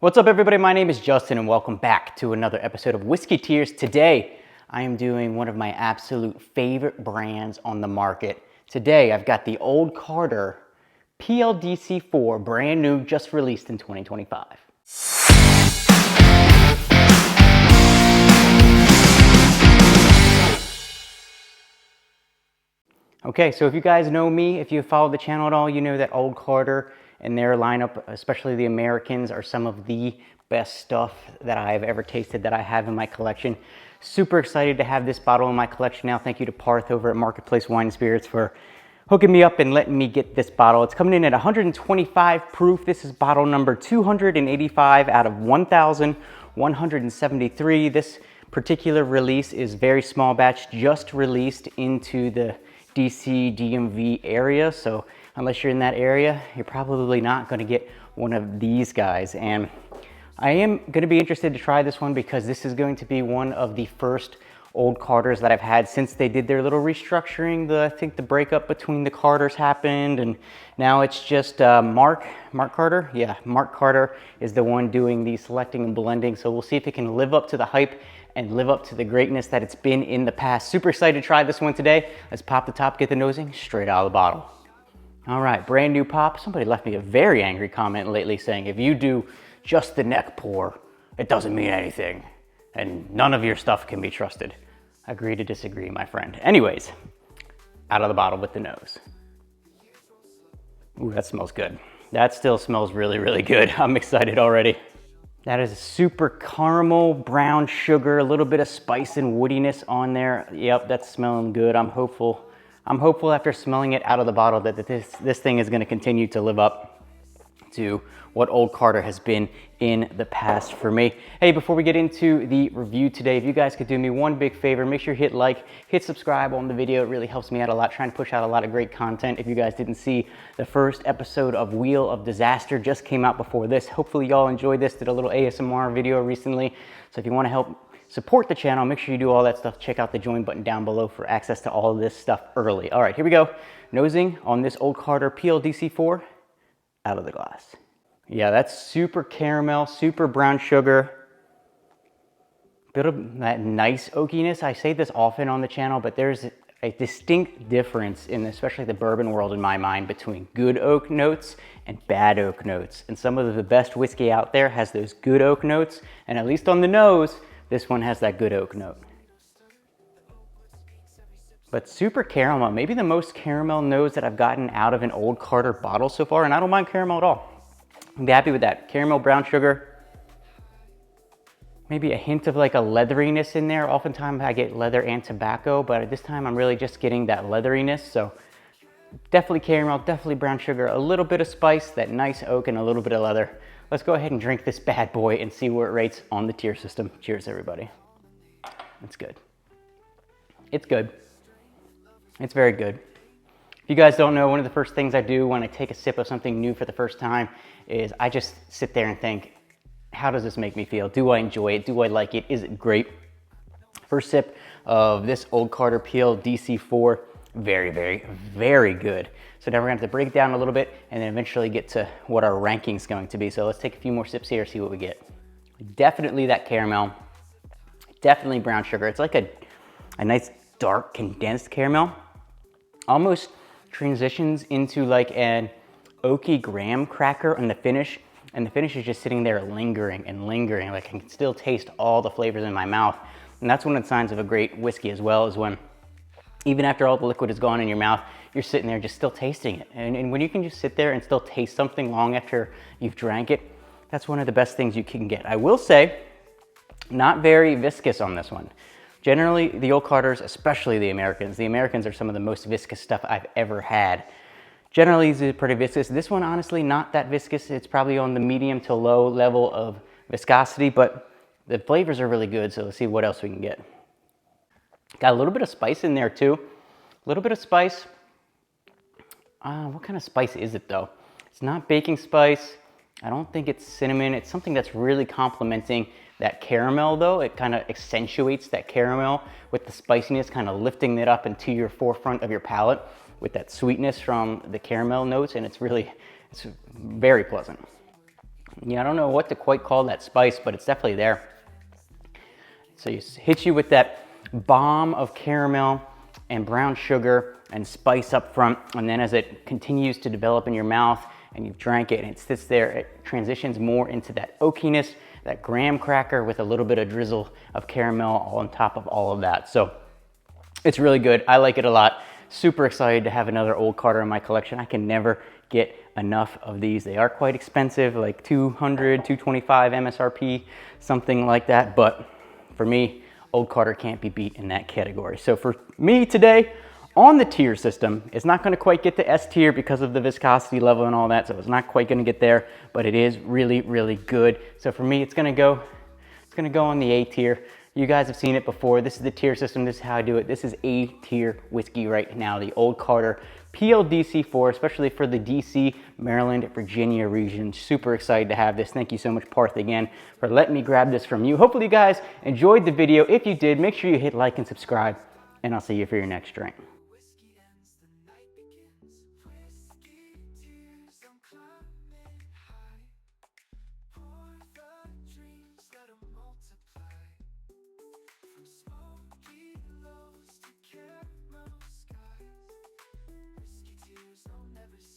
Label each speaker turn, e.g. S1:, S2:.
S1: What's up, everybody? My name is Justin and welcome back to another episode of Whiskey Tears. Today, I am doing one of my absolute favorite brands on the market. Today, I've got the Old Carter PLDC 4, brand new, just released in 2025. Okay, so if you guys know me, if you follow the channel at all, you know that Old Carter and their lineup, especially the Americans, are some of the best stuff that I've ever tasted that I have in my collection. Super excited to have this bottle in my collection now. Thank you to Parth over at Marketplace Wine and Spirits for hooking me up and letting me get this bottle. It's coming in at 125 proof. This is bottle number 285 out of 1,173. This particular release is very small batch, just released into the DC DMV area, so unless you're in that area, you're probably not going to get one of these guys. And I am going to be interested to try this one because this is going to be one of the first Old Carters that I've had since they did their little restructuring. I think the breakup between the Carters happened, and now it's just Mark Carter. Yeah, Mark Carter is the one doing the selecting and blending, so we'll see if it can live up to the hype and live up to the greatness that it's been in the past. Super excited to try this one today. Let's pop the top, get the nosing straight out of the bottle. All right, brand new pop. Somebody left me a very angry comment lately saying, if you do just the neck pour, it doesn't mean anything, and none of your stuff can be trusted. Agree to disagree, my friend. Anyways, out of the bottle with the nose. Ooh, that smells good. That still smells really, really good. I'm excited already. That is super caramel, brown sugar, a little bit of spice and woodiness on there. Yep, that's smelling good. I'm hopeful after smelling it out of the bottle that this thing is going to continue to live up to what Old Carter has been in the past for me. Hey, before we get into the review today, if you guys could do me one big favor, make sure you hit like, hit subscribe on the video. It really helps me out a lot, trying to push out a lot of great content. If you guys didn't see, the first episode of Wheel of Disaster just came out before this. Hopefully y'all enjoyed this. Did a little ASMR video recently. So if you want to help support the channel, make sure you do all that stuff. Check out the join button down below for access to all of this stuff early. All right, here we go. Nosing on this Old Carter PLDC 4 out of the glass. Yeah, that's super caramel, super brown sugar. Bit of that nice oakiness. I say this often on the channel, but there's a distinct difference in especially the bourbon world in my mind between good oak notes and bad oak notes. And some of the best whiskey out there has those good oak notes, and at least on the nose, this one has that good oak note. But super caramel, maybe the most caramel nose that I've gotten out of an Old Carter bottle so far, and I don't mind caramel at all. I'm happy with that. Caramel, brown sugar, maybe a hint of like a leatheriness in there. Oftentimes I get leather and tobacco, but at this time I'm really just getting that leatheriness. So definitely caramel, definitely brown sugar, a little bit of spice, that nice oak, and a little bit of leather. Let's go ahead and drink this bad boy and see where it rates on the tier system. Cheers, everybody. It's good. It's good. It's very good. If you guys don't know, one of the first things I do when I take a sip of something new for the first time is I just sit there and think, how does this make me feel? Do I enjoy it? Do I like it? Is it great? First sip of this Old Carter PLDC 4, very, very, very good. So now we're gonna have to break it down a little bit and then eventually get to what our ranking's going to be. So let's take a few more sips here, see what we get. Definitely that caramel, definitely brown sugar. It's like a nice dark condensed caramel. Almost transitions into like an oaky graham cracker on the finish, and the finish is just sitting there lingering and lingering. Like I can still taste all the flavors in my mouth. And that's one of the signs of a great whiskey as well, is when even after all the liquid is gone in your mouth, you're sitting there just still tasting it. And when you can just sit there and still taste something long after you've drank it, that's one of the best things you can get. I will say, not very viscous on this one. Generally, the Old Carters, especially the Americans are some of the most viscous stuff I've ever had. Generally, these are pretty viscous. This one, honestly, not that viscous. It's probably on the medium to low level of viscosity, but the flavors are really good, so let's see what else we can get. Got a little bit of spice in there, too. A little bit of spice. What kind of spice is it, though? It's not baking spice. I don't think it's cinnamon. It's something that's really complementing that caramel, though. It kind of accentuates that caramel with the spiciness, kind of lifting it up into your forefront of your palate with that sweetness from the caramel notes, and it's very pleasant. Yeah, I don't know what to quite call that spice, but it's definitely there. So you hit you with that bomb of caramel and brown sugar and spice up front, and then as it continues to develop in your mouth and you drank it and it sits there, it transitions more into that oakiness, that graham cracker with a little bit of drizzle of caramel on top of all of that. So it's really good. I like it a lot. Super excited to have another Old Carter in my collection. I can never get enough of these. They are quite expensive, like 200, 225 MSRP, something like that. But for me, Old Carter can't be beat in that category. So for me today, on the tier system, it's not gonna quite get to S tier because of the viscosity level and all that. So it's not quite gonna get there, but it is really, really good. So for me, it's gonna go on the A tier. You guys have seen it before. This is the tier system. This is how I do it. This is A tier whiskey right now, the Old Carter PLDC 4, especially for the DC, Maryland, Virginia region. Super excited to have this. Thank you so much, Parth, again, for letting me grab this from you. Hopefully you guys enjoyed the video. If you did, make sure you hit like and subscribe, and I'll see you for your next drink.